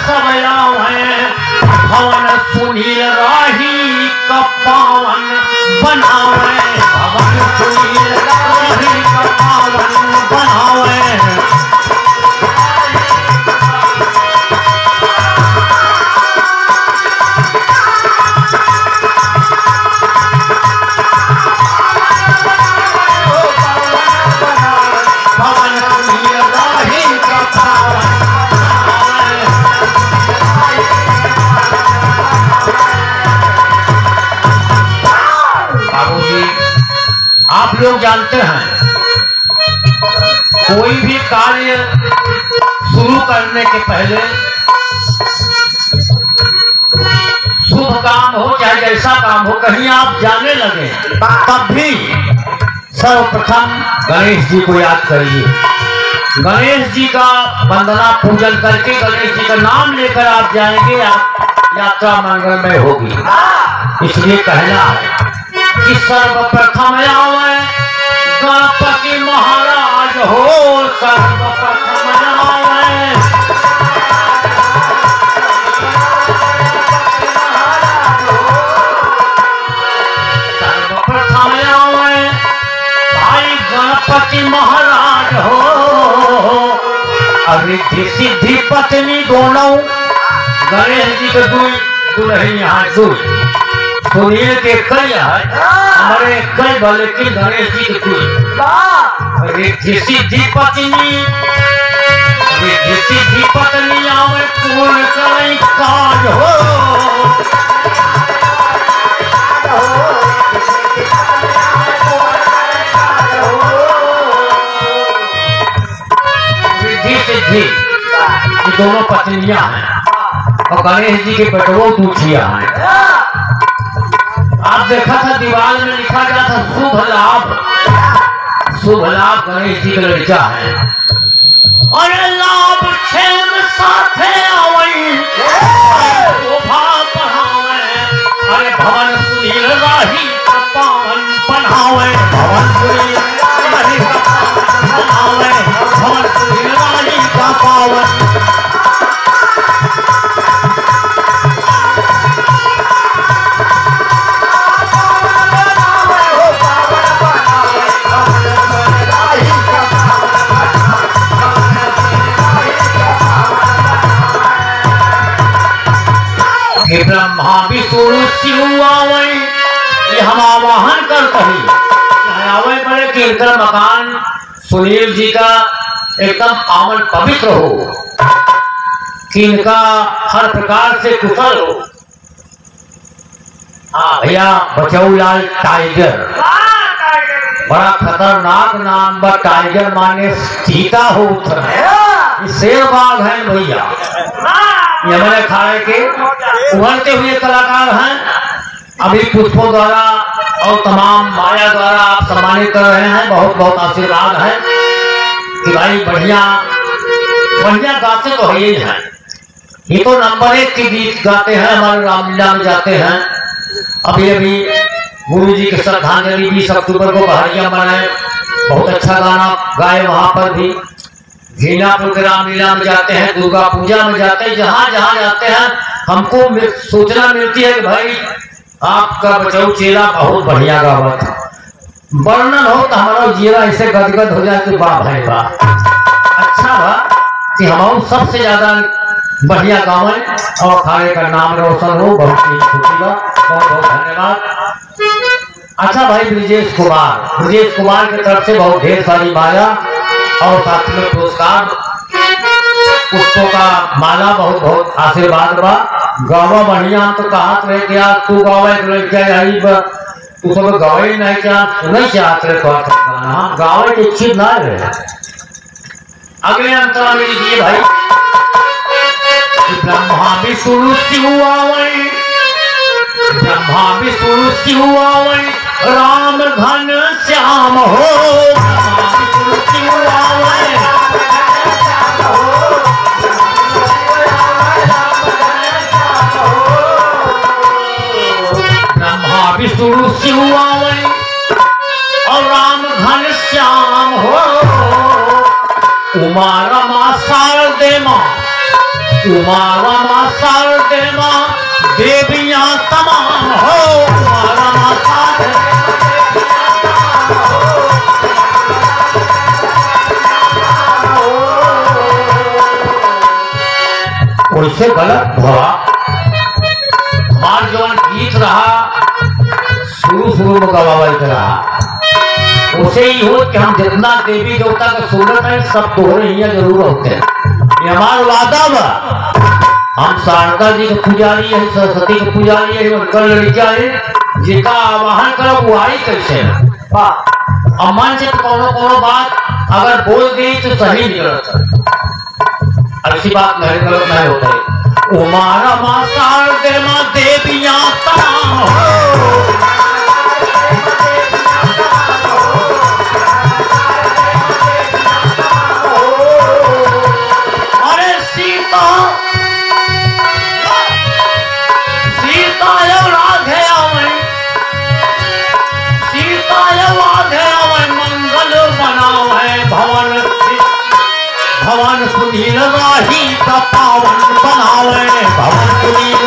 सब आवे भवन सुनील राही का पावन बनावे भवन सुनील राही का पावन बनावे। आप लोग जानते हैं कोई भी कार्य शुरू करने के पहले शुभ काम हो चाहे जैसा काम हो कहीं आप जाने लगे तब भी सर्वप्रथम गणेश जी को याद करिए। गणेश जी का वंदना पूजन करके गणेश जी का नाम लेकर आप जाएंगे यात्रा मंगलमय होगी। इसलिए कहना है कि सर्वप्रथम आवे गणपति महाराज हो सर्वप्रथम आवे सर्वप्रथम आवे भाई गणपति महाराज हो। रिद्धि सिद्धि पत्नी दोनों गणेश जी के दुल्हन यहाँ दुई सुनील के कई है हमारे कई भले की गणेश जी के दुई रिद्धि सिद्धि पत्नी आवे पूर्ण कई काज हो। रिद्धि सिद्धि ये दोनों पत्नियां हैं और गणेश जी के बेटवो दूठिया हैं। आप देखा था दीवार में लिखा गया था शुभ लाभ गणेश जी का लड़का है और लाभ क्षेम साथे आवई शोभा बढ़ावे। अरे भवन सुनील राही का पावन बनावे भवन सुनील राही का पावन बनावे भवन सुनील राही का पावन। ब्रह्मा विष्णु शिव आवे ये हम आवाहन करते हैं आवे बड़े कि इनका मकान सुनील जी का एकदम पावन पवित्र हो कि इनका हर प्रकार से कुशल हो। हाँ भैया बचौलाल टाइगर बड़ा खतरनाक नाम बा टाइगर माने चीता हो शेर बाघ है भैया। ये हमारे खाए के उभरते हुए कलाकार हैं अभी पुष्पों द्वारा और तमाम माया द्वारा आप सम्मानित कर रहे हैं। बहुत बहुत आशीर्वाद है कि भाई बढ़िया बढ़िया गाते तो है ही हैं। ये तो नंबर 1 के गीत गाते हैं हमारे रामलीला में जाते हैं। अभी अभी गुरु जी के श्रद्धांजलि 20 अक्टूबर को बहरिया बनाए बहुत अच्छा गाना गाए। वहां पर भी झीलापुर के रामलीला में जाते हैं दुर्गा पूजा में जाते हैं जहां जहां जाते हैं हमको सूचना मिलती है कि भाई आपका बचाऊ चेला बहुत बढ़िया गावत वर्णन हो तो हमारा जीरा ऐसे गदगद हो जाए कि वाह भाई वाह अच्छा बा कि हम सबसे ज्यादा बढ़िया गावे और खाने का नाम रोशन हो। बहुत ही खुशी बा बहुत बहुत धन्यवाद। अच्छा भाई ब्रिजेश कुमार की तरफ से बहुत ढेर सारी माया और साथ में पुरस्कार पुष्पों का माला बहुत बहुत आशीर्वाद बा। गावा बढ़िया तो कहा रहे क्या तू गावे तू सब गावे नहीं क्या नहीं चाहते रहे हम गावे के इच्छित ना रहे। अगले अंतरा में लीजिए भाई ब्रह्मा विष्णु शिव आवे ब्रह्मा विष्णु शिव आवे राम घन श्याम हो विष्णु शिव आवे और राम घन श्याम हो। उमा रमा शारदे माँ उमा रमा शारदे मां देवियां तमाम हो, उमा रमा शारदे वैसे गलत हुआ। हमार जवान गीत रहा शुरू में गवावत रहा, उसे ही हो कि हम जितना देवी देवता का सूरत है सब तोहरे ही जरूर होते हैं। ये हमारा वादा बा। हम शारदा जी के पुजारी है, सरस्वती के पुजारी है, उनकर लड़का है, जिका आवाहन करो वो आई कैसे अमन से कोनो बात अगर बोल दी तो सही निकलता, ऐसी बात नहीं गलत नहीं होता है। उमा रमा शारदे मां देवियां तमाम हो, अरे सीता सीता राधे आवे, सीता राधे आवे, मंगल बनावे भवन, भवन सुनील राही का पावन बनावे, भवन सुनील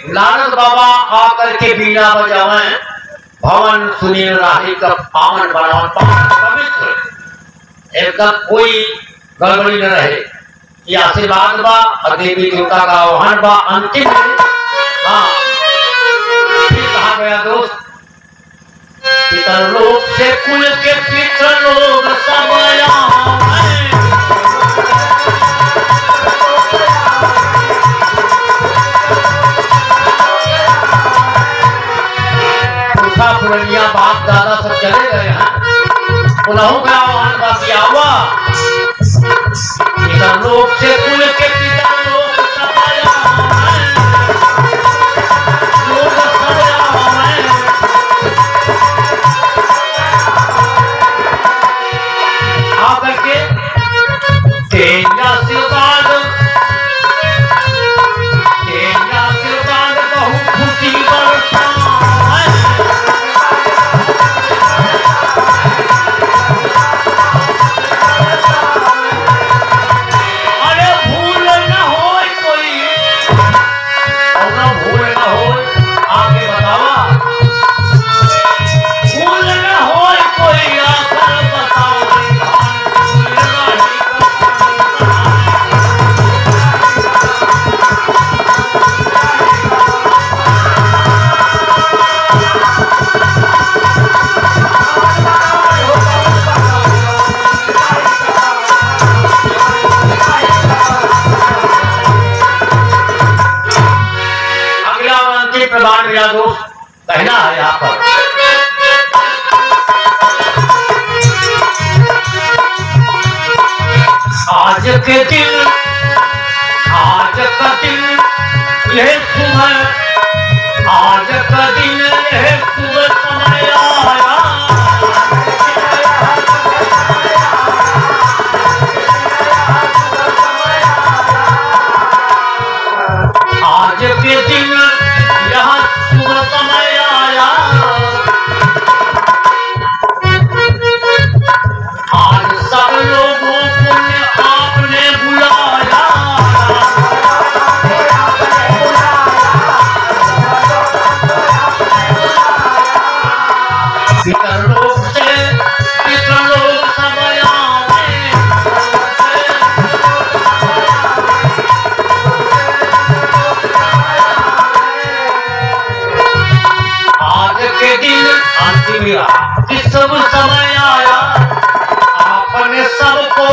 नारद बाबा आकर के बीना बजावे, भवन सुनील राही का पावन बनावन, पवित्र एकदम कोई गड़बड़ी न रहे। ये आशीर्वाद बा और देवी देवता का आह्वान बा अंतिम। हाँ कहा गया दोस्त, पितरलोक से कुल के पितरलोक सब आए, पुरनिया बाप दादा सब चले गए हैं, उन्हों का आह्वान बाकी आवा, इधर लोग से कुल के पिता लोग सब आया है, लोग सब आया है, आकर के तेजा आशीर्वाद बहु खुशी बरसा प्रमाण मेरा दोस्त कहना है यहाँ पर। आज के दिन, आज का दिन यह सुबह, आज का दिन यह सुबह समय आया, आज के दिन यहाँ शुभ समय आया, कि सब समय आया आपने सबको